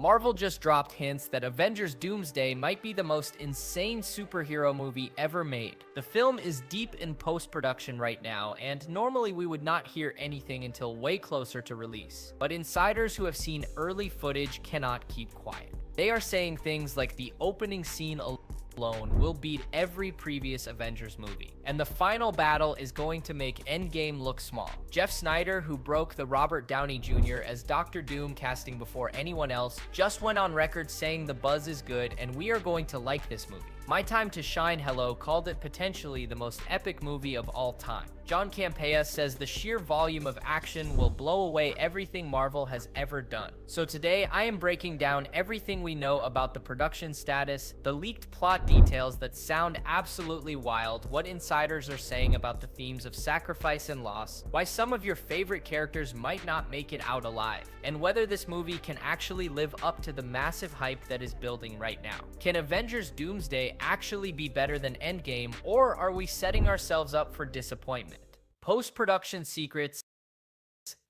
Marvel just dropped hints that Avengers Doomsday might be the most insane superhero movie ever made. The film is deep in post-production right now, and normally we would not hear anything until way closer to release. But insiders who have seen early footage cannot keep quiet. They are saying things like the opening scene alone will beat every previous Avengers movie, and the final battle is going to make Endgame look small. Jeff Snyder, who broke the Robert Downey Jr. as Dr. Doom casting before anyone else, just went on record saying the buzz is good and we are going to like this movie. My Time to Shine Hello called it potentially the most epic movie of all time. John Campea says the sheer volume of action will blow away everything Marvel has ever done. So today, I am breaking down everything we know about the production status, the leaked plot details that sound absolutely wild, what insiders are saying about the themes of sacrifice and loss, why some of your favorite characters might not make it out alive, and whether this movie can actually live up to the massive hype that is building right now. Can Avengers Doomsday actually be better than Endgame, or are we setting ourselves up for disappointment? Post-production secrets.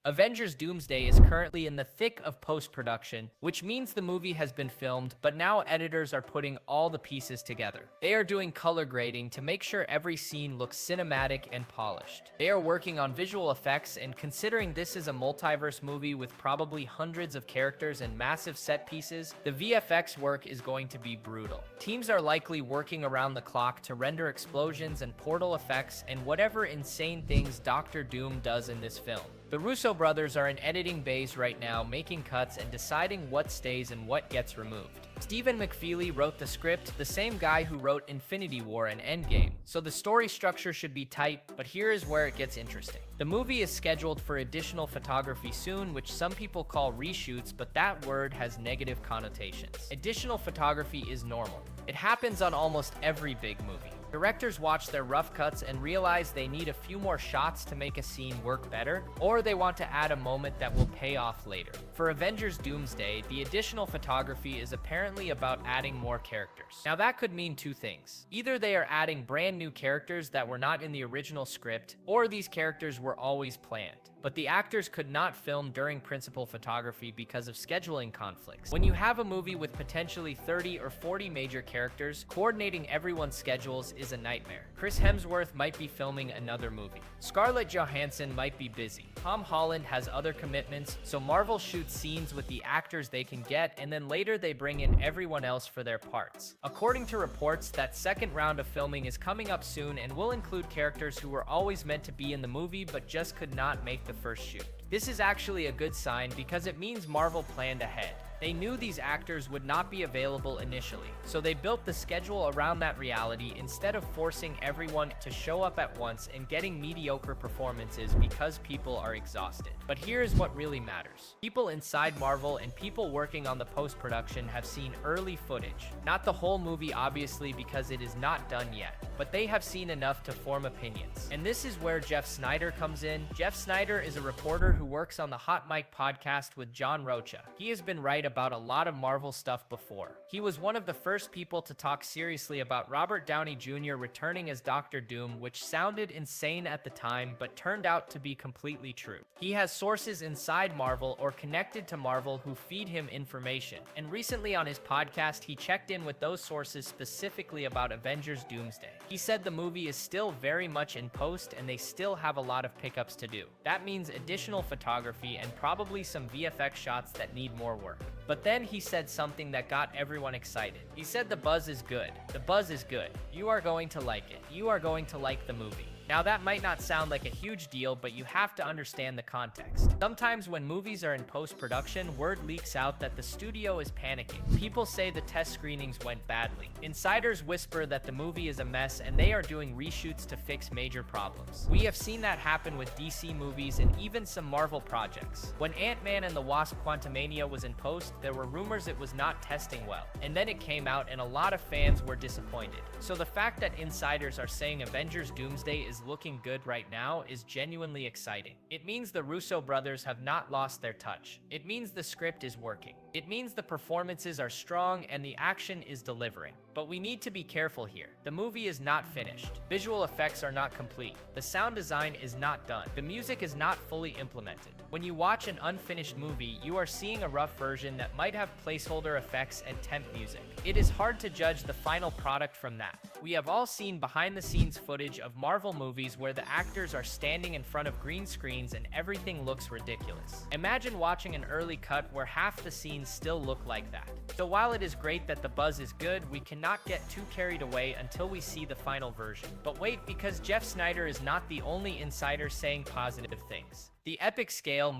Avengers Doomsday is currently in the thick of post-production, which means the movie has been filmed, but now editors are putting all the pieces together. They are doing color grading to make sure every scene looks cinematic and polished. They are working on visual effects, and considering this is a multiverse movie with probably hundreds of characters and massive set pieces, the VFX work is going to be brutal. Teams are likely working around the clock to render explosions and portal effects and whatever insane things Dr. Doom does in this film. The Russo brothers are in editing bays right now, making cuts and deciding what stays and what gets removed. Stephen McFeely wrote the script, the same guy who wrote Infinity War and Endgame, so the story structure should be tight, but here is where it gets interesting. The movie is scheduled for additional photography soon, which some people call reshoots, but that word has negative connotations. Additional photography is normal. It happens on almost every big movie. Directors watch their rough cuts and realize they need a few more shots to make a scene work better, or they want to add a moment that will pay off later. For Avengers Doomsday, the additional photography is apparently about adding more characters. Now that could mean two things. Either they are adding brand new characters that were not in the original script, or these characters were always planned. But the actors could not film during principal photography because of scheduling conflicts. When you have a movie with potentially 30 or 40 major characters, coordinating everyone's schedules is a nightmare. Chris Hemsworth might be filming another movie. Scarlett Johansson might be busy. Tom Holland has other commitments, so Marvel shoots scenes with the actors they can get, and then later they bring in everyone else for their parts. According to reports, that second round of filming is coming up soon and will include characters who were always meant to be in the movie but just could not make the first shoot. This is actually a good sign because it means Marvel planned ahead. They knew these actors would not be available initially, so they built the schedule around that reality instead of forcing everyone to show up at once and getting mediocre performances because people are exhausted. But here's what really matters. People inside Marvel and people working on the post-production have seen early footage. Not the whole movie obviously because it is not done yet, but they have seen enough to form opinions. And this is where Jeff Snyder comes in. Jeff Snyder is a reporter who works on the Hot Mic podcast with John Rocha. He has been right about a lot of Marvel stuff before. He was one of the first people to talk seriously about Robert Downey Jr. returning as Dr. Doom, which sounded insane at the time, but turned out to be completely true. He has sources inside Marvel or connected to Marvel who feed him information, and recently on his podcast, he checked in with those sources specifically about Avengers Doomsday. He said the movie is still very much in post and they still have a lot of pickups to do. That means additional photography and probably some VFX shots that need more work. But then he said something that got everyone excited. He said the buzz is good. The buzz is good. You are going to like it. You are going to like the movie. Now that might not sound like a huge deal, but you have to understand the context. Sometimes when movies are in post-production, word leaks out that the studio is panicking. People say the test screenings went badly. Insiders whisper that the movie is a mess and they are doing reshoots to fix major problems. We have seen that happen with DC movies and even some Marvel projects. When Ant-Man and the Wasp: Quantumania was in post, there were rumors it was not testing well. And then it came out and a lot of fans were disappointed. So the fact that insiders are saying Avengers Doomsday is looking good right now is genuinely exciting. It means the Russo brothers have not lost their touch. It means the script is working. It means the performances are strong and the action is delivering. But we need to be careful here. The movie is not finished. Visual effects are not complete. The sound design is not done. The music is not fully implemented. When you watch an unfinished movie, you are seeing a rough version that might have placeholder effects and temp music. It is hard to judge the final product from that. We have all seen behind-the-scenes footage of Marvel movies where the actors are standing in front of green screens and everything looks ridiculous. Imagine watching an early cut where half the scenes still look like that. So while it is great that the buzz is good, we cannot get too carried away until we see the final version. But wait, because Jeff Snyder is not the only insider saying positive things. The epic scale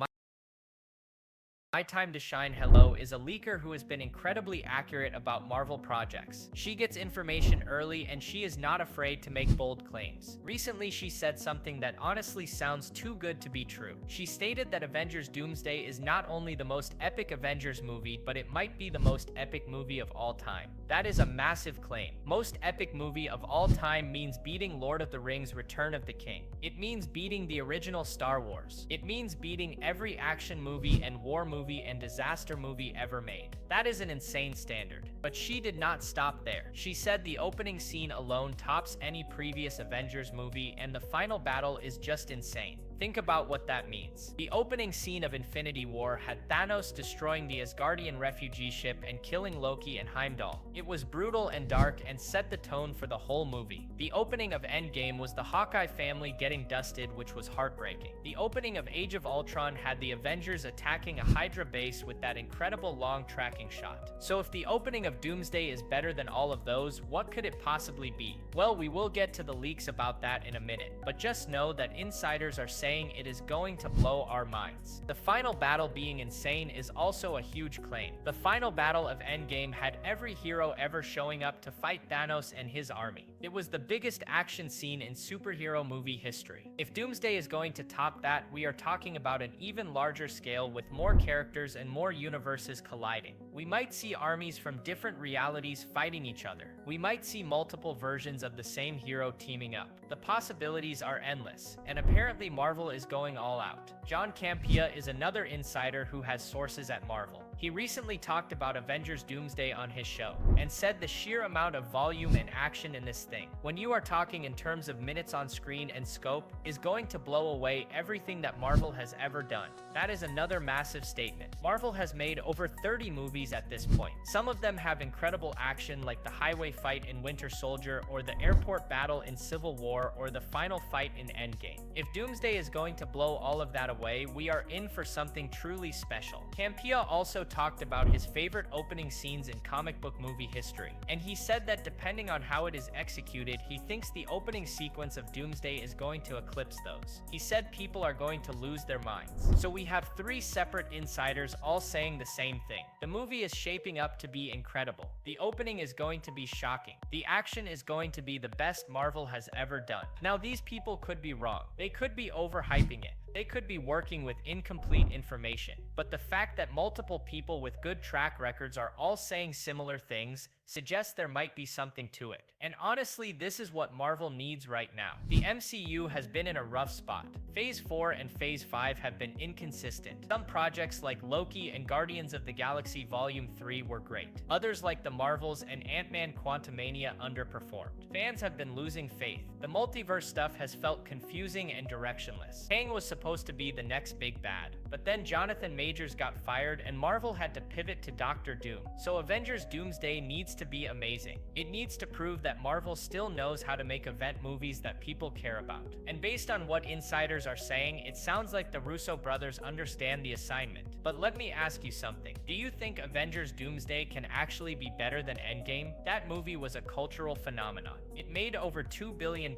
My Time to Shine Hello is a leaker who has been incredibly accurate about Marvel projects. She gets information early and she is not afraid to make bold claims. Recently, she said something that honestly sounds too good to be true. She stated that Avengers Doomsday is not only the most epic Avengers movie, but it might be the most epic movie of all time. That is a massive claim. Most epic movie of all time means beating Lord of the Rings: Return of the King. It means beating the original Star Wars. It means beating every action movie and war movie and disaster movie ever made. That is an insane standard. But she did not stop there. She said the opening scene alone tops any previous Avengers movie, and the final battle is just insane. Think about what that means. The opening scene of Infinity War had Thanos destroying the Asgardian refugee ship and killing Loki and Heimdall. It was brutal and dark and set the tone for the whole movie. The opening of Endgame was the Hawkeye family getting dusted, which was heartbreaking. The opening of Age of Ultron had the Avengers attacking a Hydra base with that incredible long tracking shot. So if the opening of Doomsday is better than all of those, what could it possibly be? Well, we will get to the leaks about that in a minute, but just know that insiders are saying it is going to blow our minds. The final battle being insane is also a huge claim. The final battle of Endgame had every hero ever showing up to fight Thanos and his army. It was the biggest action scene in superhero movie history. If Doomsday is going to top that, we are talking about an even larger scale with more characters and more universes colliding. We might see armies from different realities fighting each other. We might see multiple versions of the same hero teaming up. The possibilities are endless, and apparently Marvel is going all out. John Campea is another insider who has sources at Marvel. He recently talked about Avengers Doomsday on his show, and said the sheer amount of volume and action in this thing, when you are talking in terms of minutes on screen and scope, is going to blow away everything that Marvel has ever done. That is another massive statement. Marvel has made over 30 movies at this point. Some of them have incredible action like the highway fight in Winter Soldier, or the airport battle in Civil War, or the final fight in Endgame. If Doomsday is going to blow all of that away, we are in for something truly special. Campea also talked about his favorite opening scenes in comic book movie history, and he said that depending on how it is executed, he thinks the opening sequence of Doomsday is going to eclipse those. He said people are going to lose their minds. So we have 3 separate insiders all saying the same thing. The movie is shaping up to be incredible. The opening is going to be shocking. The action is going to be the best Marvel has ever done. Now, these people could be wrong. They could be overhyping it. They could be working with incomplete information, but the fact that multiple people with good track records are all saying similar things suggests there might be something to it. And honestly, this is what Marvel needs right now. The MCU has been in a rough spot. Phase 4 and Phase 5 have been inconsistent. Some projects like Loki and Guardians of the Galaxy Volume 3 were great. Others like The Marvels and Ant-Man Quantumania underperformed. Fans have been losing faith. The multiverse stuff has felt confusing and directionless. Kang was supposed to be the next big bad, but then Jonathan Majors got fired and Marvel had to pivot to Doctor Doom. So Avengers Doomsday needs to be amazing. It needs to prove that Marvel still knows how to make event movies that people care about. And based on what insiders are saying, it sounds like the Russo brothers understand the assignment. But let me ask you something. Do you think Avengers Doomsday can actually be better than Endgame? That movie was a cultural phenomenon. It made over $2 billion.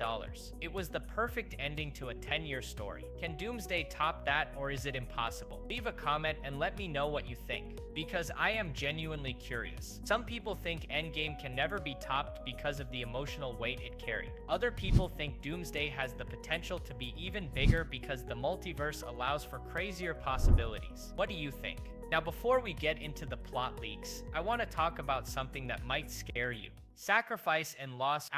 It was the perfect ending to a 10-year story. Can Doomsday top that, or is it impossible? Leave a comment and let me know what you think, because I am genuinely curious. Some people think Endgame can never be topped because of the emotional weight it carried. Other people think Doomsday has the potential to be even bigger because the multiverse allows for crazier possibilities. What do you think? Now, before we get into the plot leaks, I want to talk about something that might scare you. Sacrifice and Loss.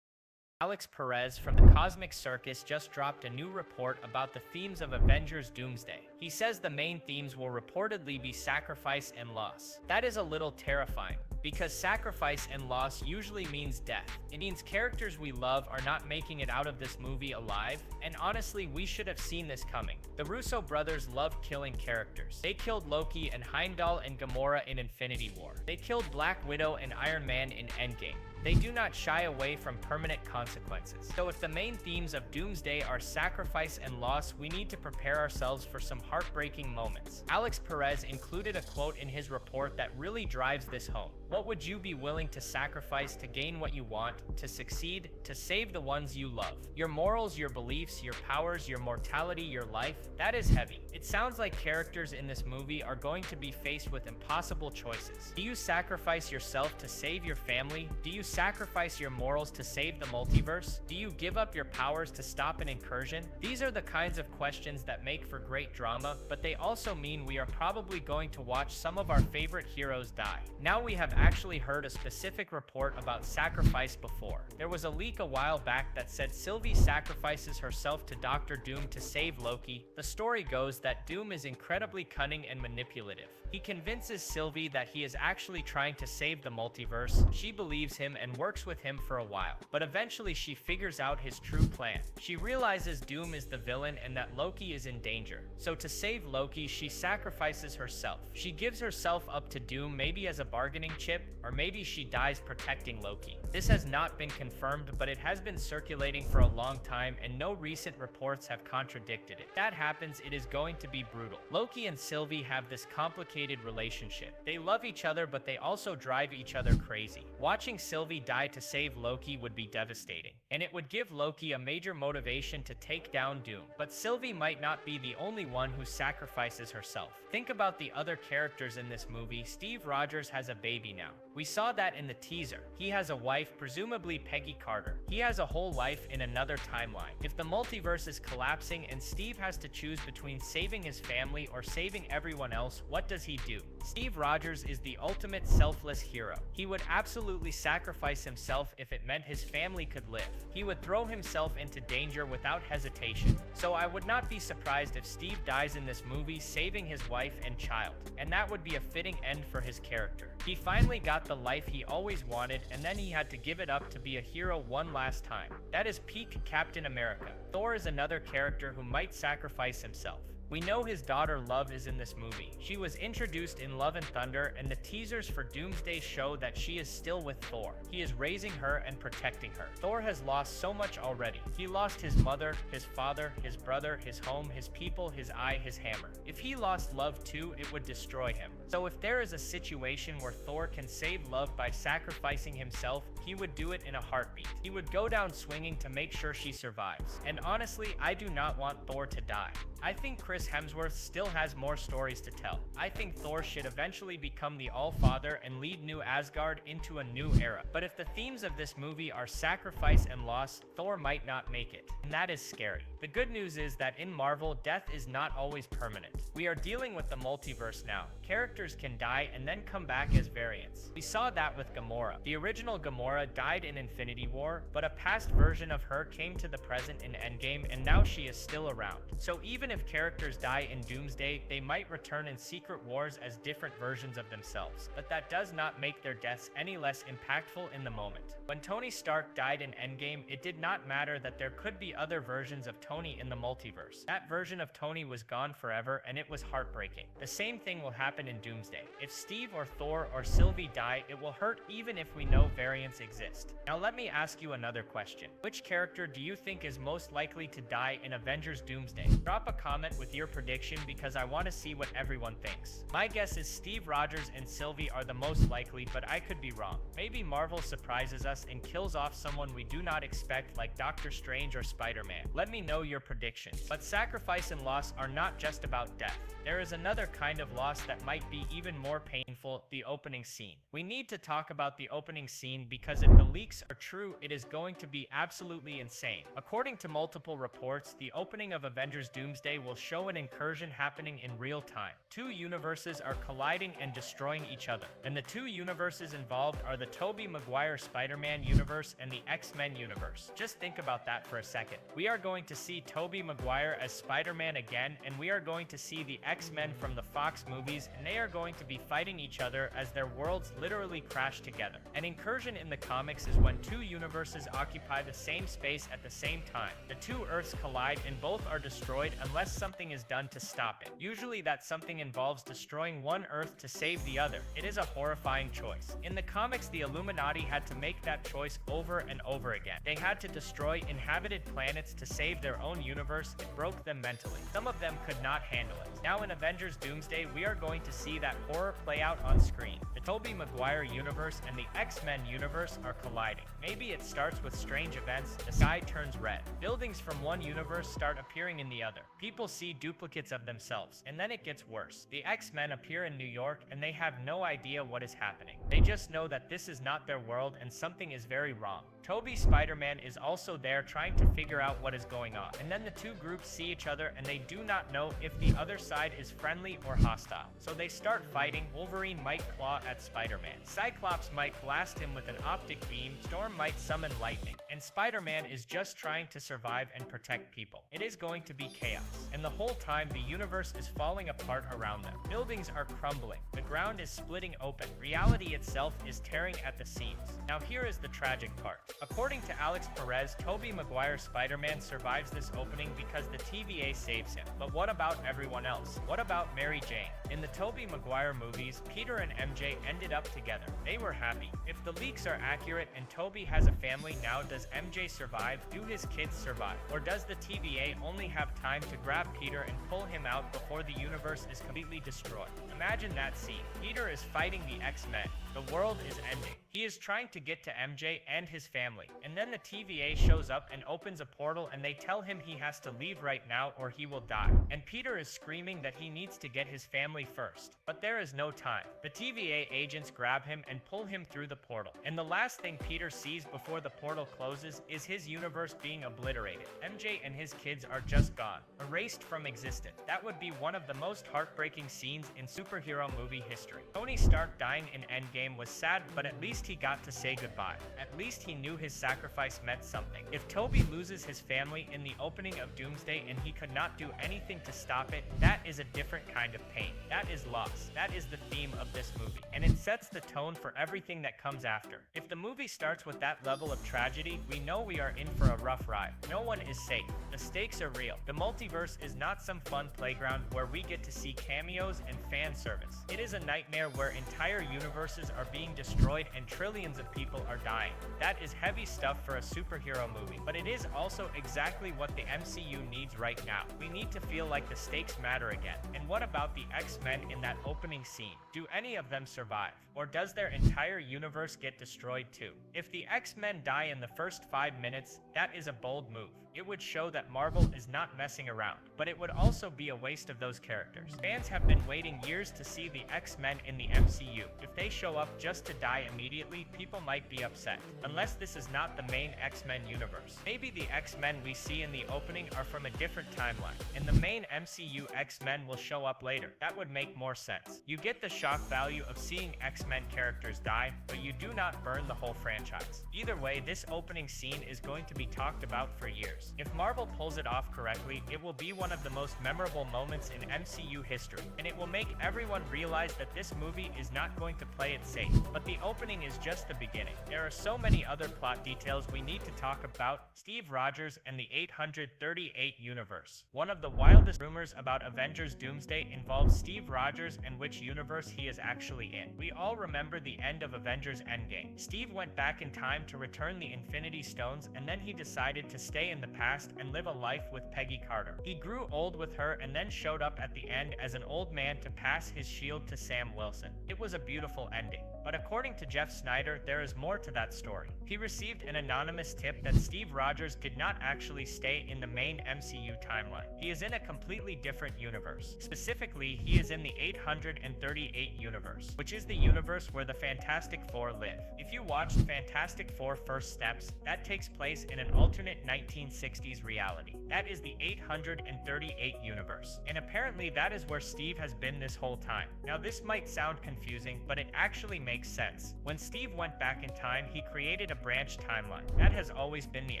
Alex Perez from the Cosmic Circus just dropped a new report about the themes of Avengers Doomsday. He says the main themes will reportedly be sacrifice and loss. That is a little terrifying, because sacrifice and loss usually means death. It means characters we love are not making it out of this movie alive, and honestly, we should have seen this coming. The Russo brothers love killing characters. They killed Loki and Heimdall and Gamora in Infinity War. They killed Black Widow and Iron Man in Endgame. They do not shy away from permanent consequences. So if the main themes of Doomsday are sacrifice and loss, we need to prepare ourselves for some heartbreaking moments. Alex Perez included a quote in his report that really drives this home. What would you be willing to sacrifice to gain what you want, to succeed, to save the ones you love? Your morals, your beliefs, your powers, your mortality, your life, that is heavy. It sounds like characters in this movie are going to be faced with impossible choices. Do you sacrifice yourself to save your family? Do you sacrifice your morals to save the multiverse? Do you give up your powers to stop an incursion? These are the kinds of questions that make for great drama, but they also mean we are probably going to watch some of our favorite heroes die. Now we have actually heard a specific report about sacrifice before. There was a leak a while back that said Sylvie sacrifices herself to Doctor Doom to save Loki. The story goes that Doom is incredibly cunning and manipulative. He convinces Sylvie that he is actually trying to save the multiverse. She believes him and works with him for a while, but eventually she figures out his true plan. She realizes Doom is the villain and that Loki is in danger. So to save Loki, she sacrifices herself. She gives herself up to Doom, maybe as a bargaining chip, or maybe she dies protecting Loki. This has not been confirmed, but it has been circulating for a long time and no recent reports have contradicted it. If that happens, it is going to be brutal. Loki and Sylvie have this complicated relationship. They love each other, but they also drive each other crazy. Watching Sylvie die to save Loki would be devastating, and it would give Loki a major motivation to take down Doom. But Sylvie might not be the only one who sacrifices herself. Think about the other characters in this movie. Steve Rogers has a baby now. We saw that in the teaser. He has a wife, presumably Peggy Carter. He has a whole life in another timeline. If the multiverse is collapsing and Steve has to choose between saving his family or saving everyone else, what does he do? Steve Rogers is the ultimate selfless hero. He would absolutely sacrifice himself if it meant his family could live. He would throw himself into danger without hesitation. So I would not be surprised if Steve dies in this movie saving his wife and child, and that would be a fitting end for his character. He finally got the life he always wanted, and then he had to give it up to be a hero one last time. That is peak Captain America. Thor is another character who might sacrifice himself. We know his daughter Love is in this movie. She was introduced in Love and Thunder, and the teasers for Doomsday show that she is still with Thor. He is raising her and protecting her. Thor has lost so much already. He lost his mother, his father, his brother, his home, his people, his eye, his hammer. If he lost Love too, it would destroy him. So if there is a situation where Thor can save Love by sacrificing himself, he would do it in a heartbeat. He would go down swinging to make sure she survives. And honestly, I do not want Thor to die. I think Chris Hemsworth still has more stories to tell. I think Thor should eventually become the All-Father and lead New Asgard into a new era. But if the themes of this movie are sacrifice and loss, Thor might not make it. And that is scary. The good news is that in Marvel, death is not always permanent. We are dealing with the multiverse now. Characters can die and then come back as variants. We saw that with Gamora. The original Gamora died in Infinity War, but a past version of her came to the present in Endgame, and now she is still around. So even if characters die in Doomsday, they might return in Secret Wars as different versions of themselves, but that does not make their deaths any less impactful in the moment. When Tony Stark died in Endgame, it did not matter that there could be other versions of Tony in the multiverse. That version of Tony was gone forever, and it was heartbreaking. The same thing will happen in Doomsday. If Steve or Thor or Sylvie die, it will hurt even if we know variants exist. Now let me ask you another question. Which character do you think is most likely to die in Avengers Doomsday? Drop a comment with your prediction because I want to see what everyone thinks. My guess is Steve Rogers and Sylvie are the most likely, but I could be wrong. Maybe Marvel surprises us and kills off someone we do not expect, like Doctor Strange or Spider-Man. Let me know your predictions. But sacrifice and loss are not just about death. There is another kind of loss that that might be even more painful, the opening scene. We need to talk about the opening scene because if the leaks are true, it is going to be absolutely insane. According to multiple reports, the opening of Avengers Doomsday will show an incursion happening in real time. Two universes are colliding and destroying each other, and the two universes involved are the Tobey Maguire Spider-Man universe and the X-Men universe. Just think about that for a second. We are going to see Tobey Maguire as Spider-Man again, and we are going to see the X-Men from the Fox movies, and they are going to be fighting each other as their worlds literally crash together. An incursion in the comics is when two universes occupy the same space at the same time. The two Earths collide and both are destroyed unless something is done to stop it. Usually that something involves destroying one Earth to save the other. It is a horrifying choice. In the comics, the Illuminati had to make that choice over and over again. They had to destroy inhabited planets to save their own universe. It broke them mentally. Some of them could not handle it. Now in Avengers Doomsday, we are going to see that horror play out on screen. The Tobey Maguire universe and the X-Men universe are colliding. Maybe it starts with strange events, the sky turns red. Buildings from one universe start appearing in the other. People see duplicates of themselves, and then it gets worse. The X-Men appear in New York, and they have no idea what is happening. They just know that this is not their world and something is very wrong. Tobey Spider-Man is also there trying to figure out what is going on. And then the two groups see each other and they do not know if the other side is friendly or hostile. So they start fighting. Wolverine might claw at Spider-Man. Cyclops might blast him with an optic beam. Storm might summon lightning. And Spider-Man is just trying to survive and protect people. It is going to be chaos. And the whole time the universe is falling apart around them. Buildings are crumbling. The ground is splitting open. Reality itself is tearing at the seams. Now here is the tragic part. According to Alex Perez, Tobey Maguire Spider-Man survives this opening because the TVA saves him. But what about everyone else? What about Mary Jane? In the Tobey Maguire movies, Peter and MJ ended up together. They were happy. If the leaks are accurate and Tobey has a family now, does MJ survive? Do his kids survive? Or does the TVA only have time to grab Peter and pull him out before the universe is completely destroyed? Imagine that scene. Peter is fighting the X-Men. The world is ending. He is trying to get to MJ and his family, and then the TVA shows up and opens a portal and they tell him he has to leave right now or he will die. And Peter is screaming that he needs to get his family first. But there is no time. The TVA agents grab him and pull him through the portal. And the last thing Peter sees before the portal closes is his universe being obliterated. MJ and his kids are just gone, erased from existence. That would be one of the most heartbreaking scenes in superhero movie history. Tony Stark dying in Endgame was sad, but at least he got to say goodbye. At least he knew his sacrifice meant something. If Tobey loses his family in the opening of Doomsday and he could not do anything to stop it, that is a different kind of pain. That is loss. That is the theme of this movie. And it sets the tone for everything that comes after. If the movie starts with that level of tragedy, we know we are in for a rough ride. No one is safe. The stakes are real. The multiverse is not some fun playground where we get to see cameos and fan service. It is a nightmare where entire universes are being destroyed and trillions of people are dying. That is heavy stuff for a superhero movie, but it is also exactly what the MCU needs right now. We need to feel like the stakes matter again. And what about the X-Men in that opening scene? Do any of them survive? Or does their entire universe get destroyed too? If the X-Men die in the first 5 minutes, that is a bold move. It would show that Marvel is not messing around, but it would also be a waste of those characters. Fans have been waiting years to see the X-Men in the MCU. If they show up just to die immediately, people might be upset. Unless this is not the main X-Men universe. Maybe the X-Men we see in the opening are from a different timeline, and the main MCU X-Men will show up later. That would make more sense. You get the shock value of seeing X-Men characters die, but you do not burn the whole franchise. Either way, this opening scene is going to be talked about for years. If Marvel pulls it off correctly, it will be one of the most memorable moments in MCU history, and it will make everyone realize that this movie is not going to play it safe. But the opening is just the beginning. There are so many other plot details we need to talk about. Steve Rogers and the 838 universe. One of the wildest rumors about Avengers Doomsday involves Steve Rogers and which universe he is actually in. We all remember the end of Avengers Endgame. Steve went back in time to return the Infinity Stones, and then he decided to stay in the past and live a life with Peggy Carter. He grew old with her and then showed up at the end as an old man to pass his shield to Sam Wilson. It was a beautiful ending. But according to Jeff Snyder, there is more to that story. He received an anonymous tip that Steve Rogers did not actually stay in the main MCU timeline. He is in a completely different universe. Specifically, he is in the 838 universe, which is the universe where the Fantastic Four live. If you watched Fantastic Four First Steps, that takes place in an alternate 1960s reality. That is the 838 universe. And apparently that is where Steve has been this whole time. Now this might sound confusing, but it actually makes sense. When Steve went back in time, he created a branch timeline. That has always been the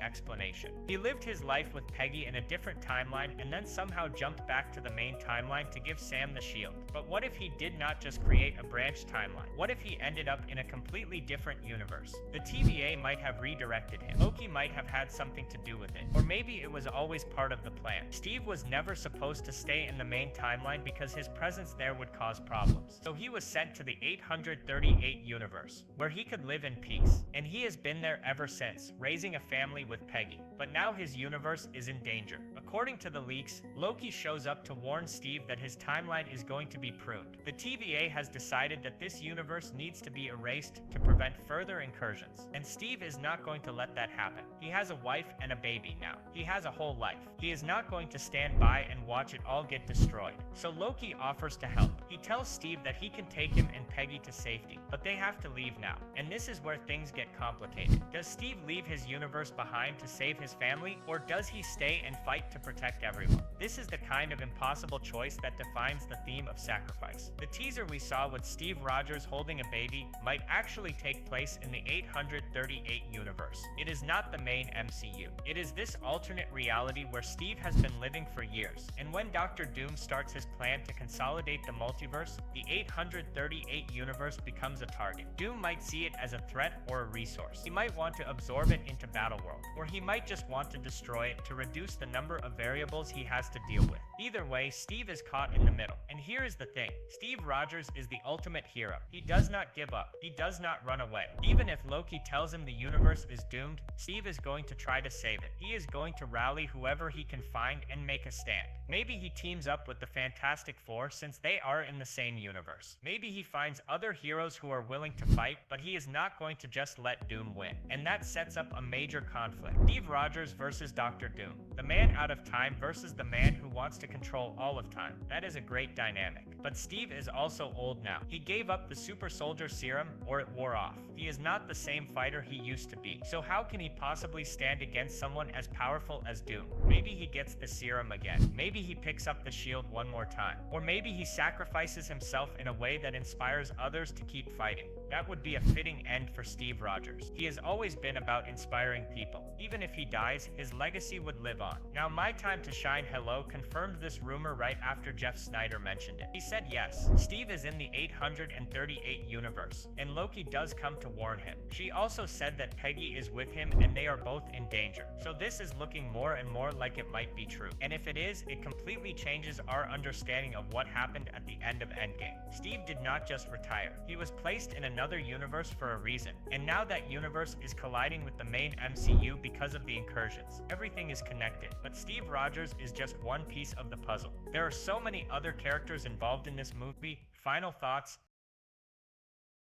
explanation. He lived his life with Peggy in a different timeline and then somehow jumped back to the main timeline to give Sam the shield. But what if he did not just create a branch timeline? What if he ended up in a completely different universe? The TVA might have redirected him. Loki might have had something to do with it. Or maybe it was always part of the plan. Steve was never supposed to stay in the main timeline because his presence there would cause problems. So he was sent to the 838 universe, where he could live in peace. And he has been there ever since, raising a family with Peggy. But now his universe is in danger. According to the leaks, Loki shows up to warn Steve that his timeline is going to be pruned. The TVA has decided that this universe needs to be erased to prevent further incursions. And Steve is not going to let that happen. He has a wife and a baby now. He has a whole life. He is not going to stand by and watch it all get destroyed. So Loki offers to help. He tells Steve that he can take him and Peggy to safety, but they have to leave now. And this is where things get complicated. Does Steve leave his universe behind to save his family, or does he stay and fight to protect everyone? This is the kind of impossible choice that defines the theme of sacrifice. The teaser we saw with Steve Rogers holding a baby might actually take place in the 838 universe. It is not the main MCU. It is this alternate reality where Steve has been living for years. And when Dr. Doom starts his plan to consolidate the multiverse, the 838 universe becomes a target. Doom might see it as a threat or a resource. He might want to absorb it into Battleworld, or he might just want to destroy it to reduce the number of variables he has to deal with. Either way, Steve is caught in the middle. And here is the thing. Steve Rogers is the ultimate hero. He does not give up. He does not run away. Even if Loki tells him the universe is doomed, Steve is going to try to save it. He is going to rally whoever he can find and make a stand. Maybe he teams up with the Fantastic Four since they are in the same universe. Maybe he finds other heroes who are willing to fight, but he is not going to just let Doom win. And that sets up a major conflict. Steve Rogers versus Dr. Doom. The man out of time versus the man who wants to control all of time. That is a great dynamic. But Steve is also old now. He gave up the super soldier serum, or it wore off. He is not the same fighter he used to be. So how can he possibly stand against someone as powerful as Doom? Maybe he gets the serum again. Maybe he picks up the shield one more time. Or maybe he sacrifices himself in a way that inspires others to keep fighting. That would be a fitting end for Steve Rogers. He has always been about inspiring people. Even if he dies, his legacy would live on. Now, My Time to Shine Hello confirmed this rumor right after Jeff Snyder mentioned it. He said yes, Steve is in the 838 universe, and Loki does come to warn him. She also said that Peggy is with him and they are both in danger. So this is looking more and more like it might be true. And if it is, it completely changes our understanding of what happened at the end of Endgame. Steve did not just retire. He was placed in another universe for a reason. And now that universe is colliding with the main MCU because of the incursions. Everything is connected. But Steve Rogers is just one piece of the puzzle. There are so many other characters involved in this movie. Final thoughts?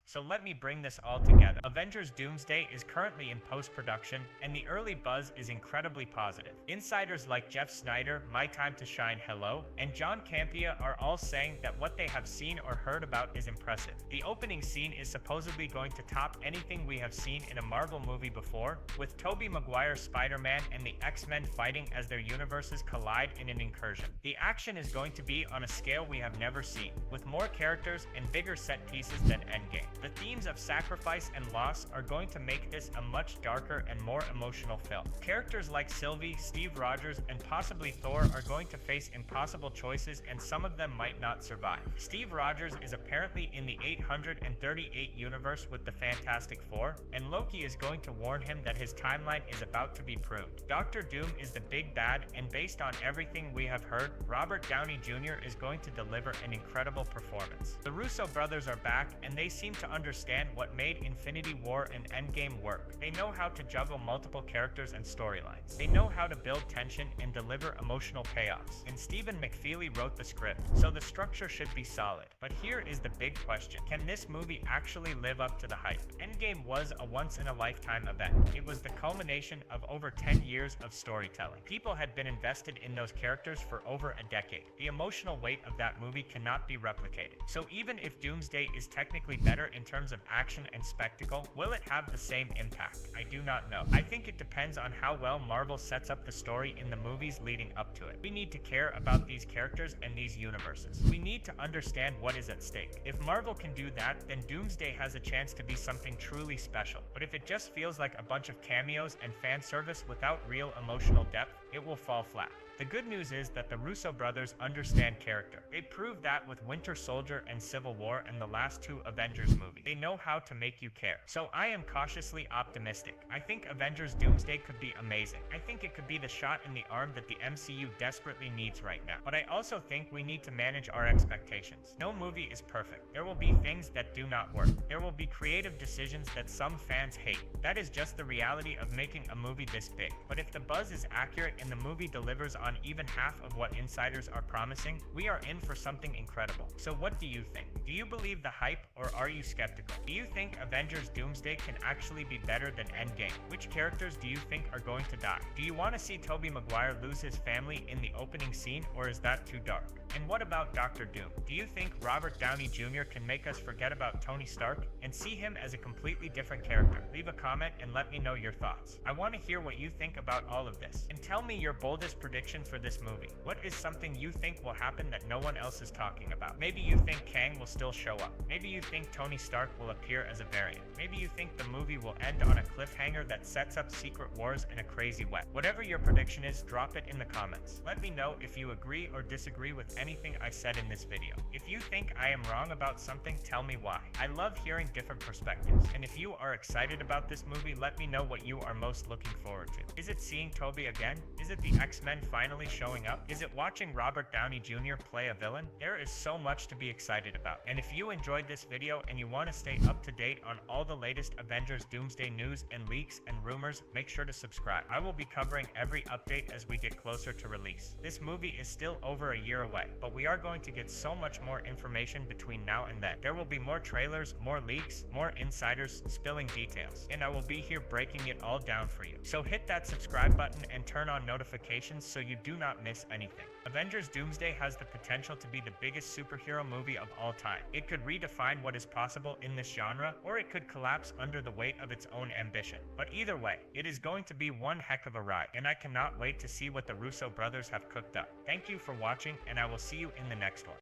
So let me bring this all together. Avengers Doomsday is currently in post-production, and the early buzz is incredibly positive. Insiders like Jeff Snyder, My Time to Shine Hello, and John Campea are all saying that what they have seen or heard about is impressive. The opening scene is supposedly going to top anything we have seen in a Marvel movie before, with Tobey Maguire Spider-Man and the X-Men fighting as their universes collide in an incursion. The action is going to be on a scale we have never seen, with more characters and bigger set pieces than Endgame. The themes of sacrifice and loss are going to make this a much darker and more emotional film. Characters like Sylvie, Steve Rogers, and possibly Thor are going to face impossible choices, and some of them might not survive. Steve Rogers is apparently in the 838 universe with the Fantastic Four, and Loki is going to warn him that his timeline is about to be pruned. Dr. Doom is the big bad, and based on everything we have heard, Robert Downey Jr. is going to deliver an incredible performance. The Russo brothers are back, and they seem to understand what made Infinity War and Endgame work. They know how to juggle multiple characters and storylines. They know how to build tension and deliver emotional payoffs. And Stephen McFeely wrote the script, so the structure should be solid. But here is the big question. Can this movie actually live up to the hype? Endgame was a once-in-a-lifetime event. It was the culmination of over 10 years of storytelling. People had been invested in those characters for over a decade. The emotional weight of that movie cannot be replicated. So even if Doomsday is technically better in terms of action and spectacle, will it have the same impact? I do not know. I think it depends on how well Marvel sets up the story in the movies leading up to it. We need to care about these characters and these universes. We need to understand what is at stake. If Marvel can do that, then Doomsday has a chance to be something truly special. But if it just feels like a bunch of cameos and fan service without real emotional depth, it will fall flat. The good news is that the Russo brothers understand character. They proved that with Winter Soldier and Civil War and the last two Avengers movies. They know how to make you care. So I am cautiously optimistic. I think Avengers Doomsday could be amazing. I think it could be the shot in the arm that the MCU desperately needs right now. But I also think we need to manage our expectations. No movie is perfect. There will be things that do not work. There will be creative decisions that some fans hate. That is just the reality of making a movie this big. But if the buzz is accurate and the movie delivers on even half of what insiders are promising, we are in for something incredible. So what do you think? Do you believe the hype or are you skeptical? Do you think Avengers Doomsday can actually be better than Endgame? Which characters do you think are going to die? Do you want to see Tobey Maguire lose his family in the opening scene, or is that too dark? And what about Doctor Doom? Do you think Robert Downey Jr. can make us forget about Tony Stark and see him as a completely different character? Leave a comment and let me know your thoughts. I want to hear what you think about all of this. And tell me your boldest prediction for this movie. What is something you think will happen that no one else is talking about? Maybe you think Kang will still show up. Maybe you think Tony Stark will appear as a variant. Maybe you think the movie will end on a cliffhanger that sets up Secret Wars in a crazy way. Whatever your prediction is, drop it in the comments. Let me know if you agree or disagree with anything I said in this video. If you think I am wrong about something, tell me why. I love hearing different perspectives. And if you are excited about this movie, let me know what you are most looking forward to. Is it seeing Tobey again? Is it the X-Men finally showing up? Is it watching Robert Downey Jr. play a villain? There is so much to be excited about. And if you enjoyed this video and you want to stay up to date on all the latest Avengers Doomsday news and leaks and rumors, make sure to subscribe. I will be covering every update as we get closer to release. This movie is still over a year away, but we are going to get so much more information between now and then. There will be more trailers, more leaks, more insiders spilling details, and I will be here breaking it all down for you. So hit that subscribe button and turn on notifications so you do not miss anything. Avengers Doomsday has the potential to be the biggest superhero movie of all time. It could redefine what is possible in this genre, or it could collapse under the weight of its own ambition. But either way, it is going to be one heck of a ride, and I cannot wait to see what the Russo brothers have cooked up. Thank you for watching, and I will see you in the next one.